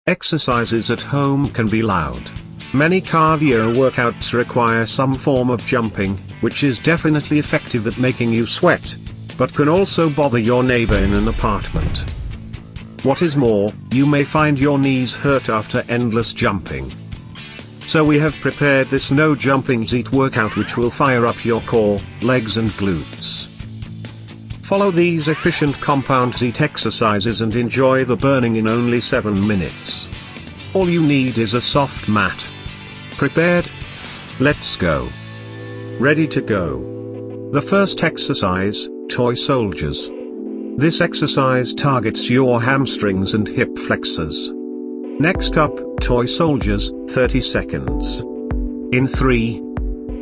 Exercises at home can be loud. Many cardio workouts require some form of jumping, which is definitely effective at making you sweat, but can also bother your neighbor in an apartment. What is more, you may find your knees hurt after endless jumping. So we have prepared this no jumping HIIT workout which will fire up your core, legs and glutes. Follow these efficient compound HIIT exercises and enjoy the burning in only 7 minutes. All you need is a soft mat. Prepared? Let's go. Ready to go. The first exercise, toy soldiers. This exercise targets your hamstrings and hip flexors. Next up, toy soldiers, 30 seconds. In 3,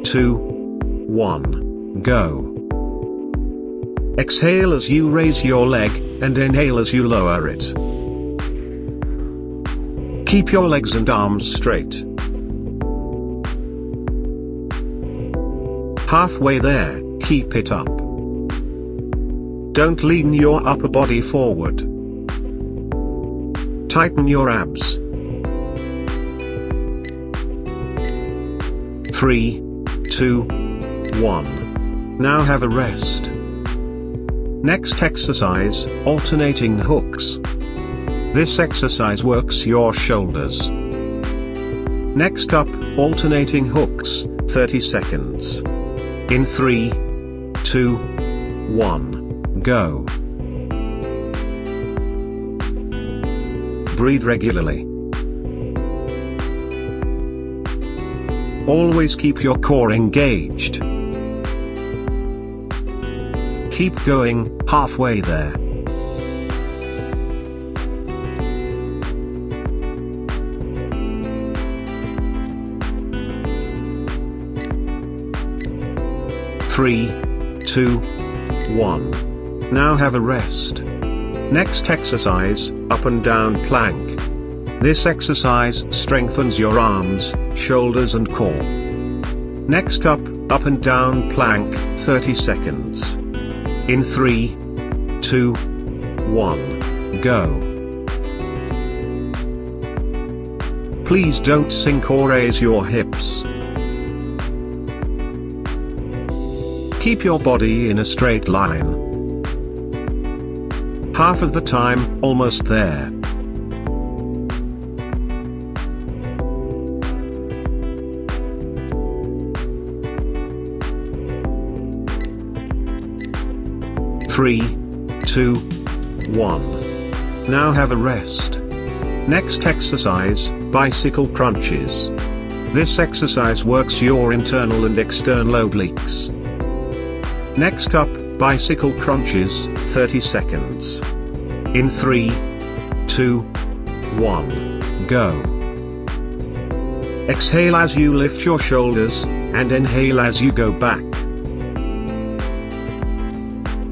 2, 1, go. Exhale as you raise your leg, and inhale as you lower it. Keep your legs and arms straight. Halfway there, keep it up. Don't lean your upper body forward. Tighten your abs. 3, 2, 1. Now have a rest. Next exercise, alternating hooks. This exercise works your shoulders. Next up, alternating hooks, 30 seconds. In 3, 2, 1, go. Breathe regularly. Always keep your core engaged. Keep going, halfway there. Three, 2, 1. Now have a rest. Next exercise, up and down plank. This exercise strengthens your arms, shoulders and core. Next up and down plank, 30 seconds. In 3, 2, 1, go. Please don't sink or raise your hips. Keep your body in a straight line. Half of the time, almost there. Three, 2, 1. Now have a rest. Next exercise, bicycle crunches. This exercise works your internal and external obliques. Next up, bicycle crunches, 30 seconds. In 3, 2, 1, go. Exhale as you lift your shoulders, and inhale as you go back.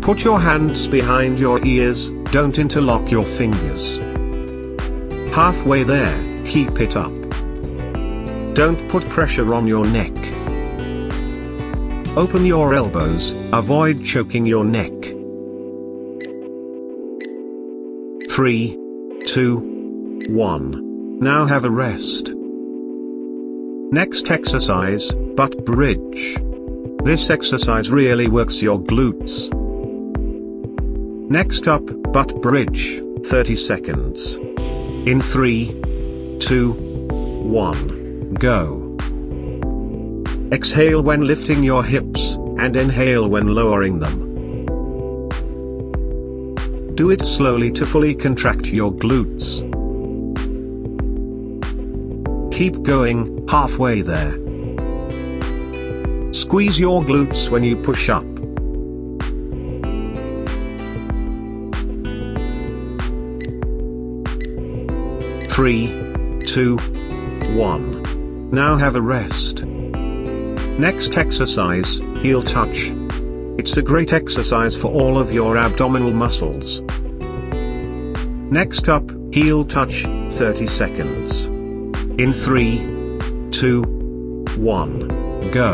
Put your hands behind your ears, don't interlock your fingers. Halfway there, keep it up. Don't put pressure on your neck. Open your elbows, avoid choking your neck. 3, 2, 1. Now have a rest. Next exercise, butt bridge. This exercise really works your glutes. Next up, butt bridge, 30 seconds. In 3, 2, 1, go. Exhale when lifting your hips, and inhale when lowering them. Do it slowly to fully contract your glutes. Keep going, halfway there. Squeeze your glutes when you push up. Three, 2, 1. Now have a rest. Next exercise, heel touch. It's a great exercise for all of your abdominal muscles. Next up, heel touch, 30 seconds. In 3, 2, 1, go.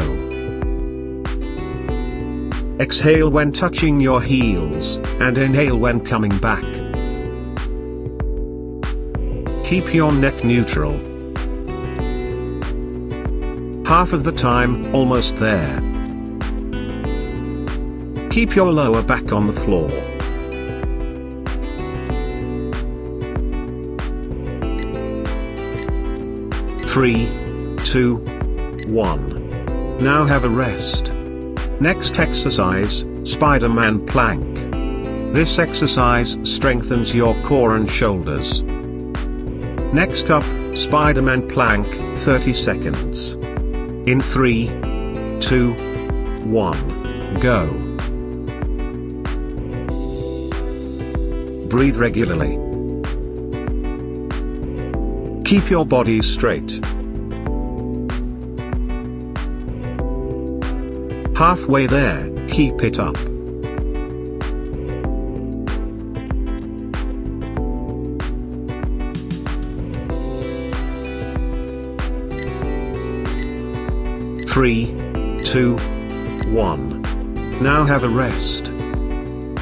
Exhale when touching your heels, and inhale when coming back. Keep your neck neutral. Half of the time, almost there. Keep your lower back on the floor. Three, 2, 1. Now have a rest. Next exercise, Spiderman Plank. This exercise strengthens your core and shoulders. Next up, Spiderman Plank, 30 seconds. In 3, 2, 1, go. Breathe regularly. Keep your body straight. Halfway there, keep it up. Three, 2, 1. Now have a rest.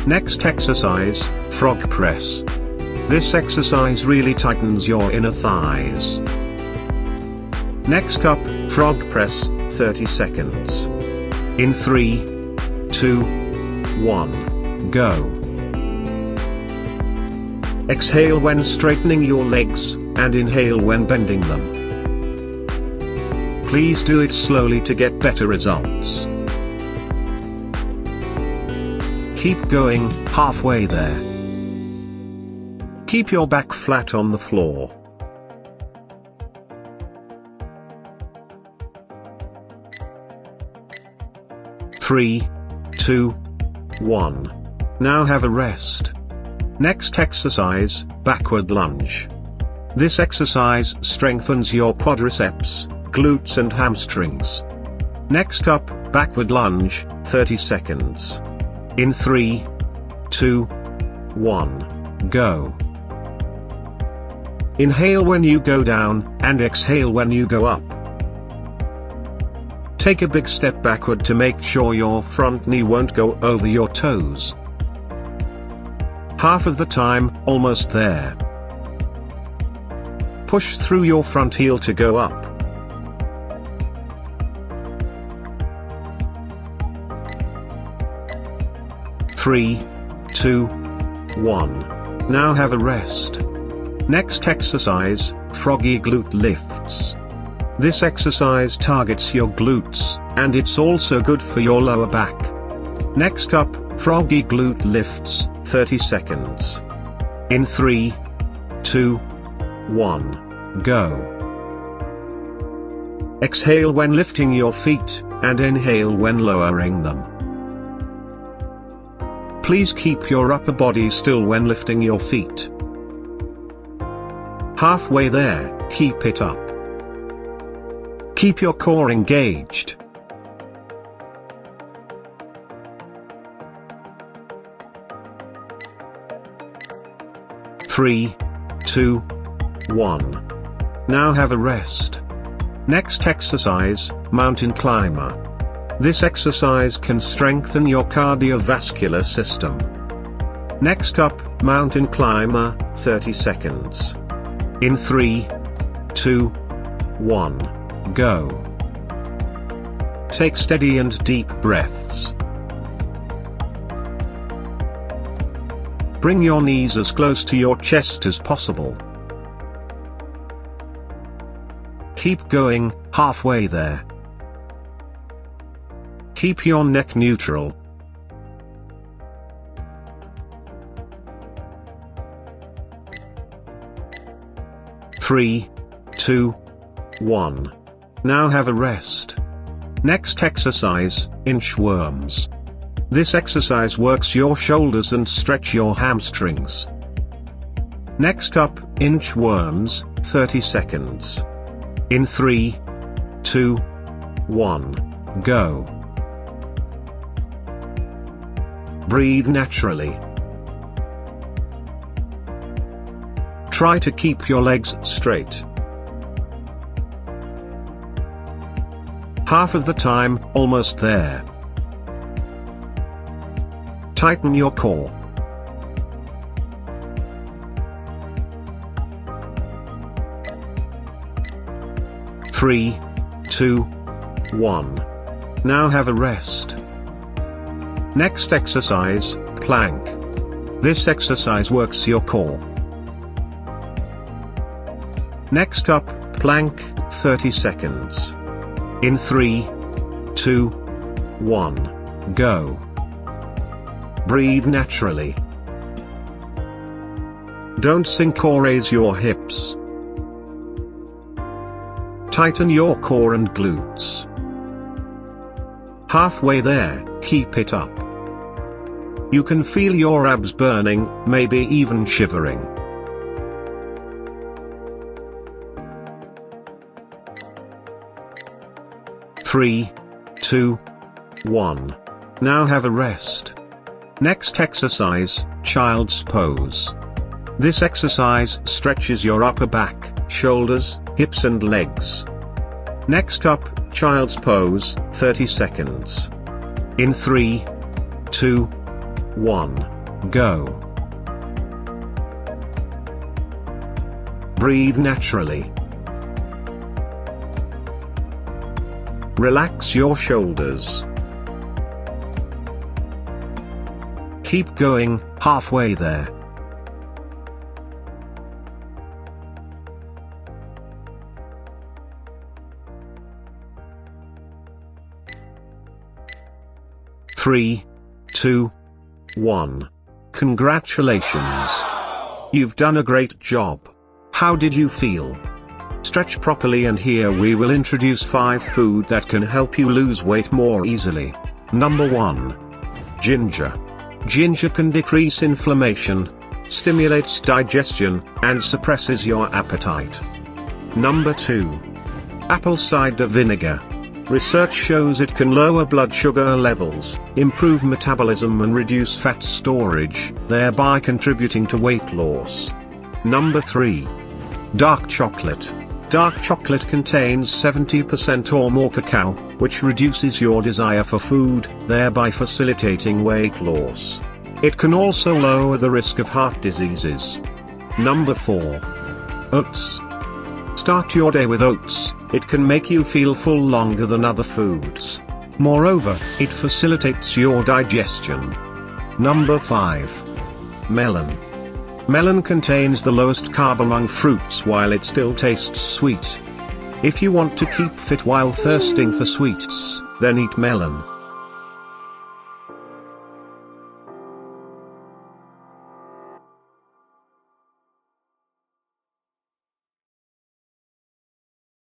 Next exercise, frog press. This exercise really tightens your inner thighs. Next up, frog press, 30 seconds. In 3, 2, 1, go. Exhale when straightening your legs, and inhale when bending them. Please do it slowly to get better results. Keep going, halfway there. Keep your back flat on the floor. Three, 2, 1. Now have a rest. Next exercise, backward lunge. This exercise strengthens your quadriceps, glutes and hamstrings. Next up, backward lunge, 30 seconds. In 3, 2, 1, go. Inhale when you go down, and exhale when you go up. Take a big step backward to make sure your front knee won't go over your toes. Half of the time, almost there. Push through your front heel to go up. Three, 2, 1. Now have a rest. Next exercise, Froggy Glute lifts. This exercise targets your glutes, and it's also good for your lower back. Next up, Froggy Glute lifts, 30 seconds. In 3, 2, 1, go. Exhale when lifting your feet, and inhale when lowering them. Please keep your upper body still when lifting your feet. Halfway there, keep it up. Keep your core engaged. Three, 2, 1. Now have a rest. Next exercise, mountain climber. This exercise can strengthen your cardiovascular system. Next up, mountain climber, 30 seconds. In 3, 2, 1. Go. Take steady and deep breaths. Bring your knees as close to your chest as possible. Keep going, halfway there. Keep your neck neutral. Three, 2, 1. Now have a rest. Next exercise, inchworms. This exercise works your shoulders and stretch your hamstrings. Next up, inchworms, 30 seconds. In 3, 2, 1, go. Breathe naturally. Try to keep your legs straight. Half of the time, almost there. Tighten your core. 3, 2, 1. Now have a rest. Next exercise, plank. This exercise works your core. Next up, plank, 30 seconds. In 3, 2, 1, go. Breathe naturally. Don't sink or raise your hips. Tighten your core and glutes. Halfway there, keep it up. You can feel your abs burning, maybe even shivering. Three, 2, 1. Now have a rest. Next exercise, child's pose. This exercise stretches your upper back, shoulders, hips and legs. Next up, child's pose, 30 seconds. In 3, 2, 1, go. Breathe naturally. Relax your shoulders. Keep going, halfway there. Three, 2, 1. Congratulations. You've done a great job. How did you feel? Stretch properly, and here we will introduce 5 food that can help you lose weight more easily. Number 1. Ginger. Ginger can decrease inflammation, stimulates digestion, and suppresses your appetite. Number 2. Apple cider vinegar. Research shows it can lower blood sugar levels, improve metabolism and reduce fat storage, thereby contributing to weight loss. Number 3. Dark chocolate. Dark chocolate contains 70% or more cacao, which reduces your desire for food, thereby facilitating weight loss. It can also lower the risk of heart diseases. Number 4. Oats. Start your day with oats. It can make you feel full longer than other foods. Moreover, it facilitates your digestion. Number 5. Melon. Melon contains the lowest carb among fruits while it still tastes sweet. If you want to keep fit while thirsting for sweets, then eat melon.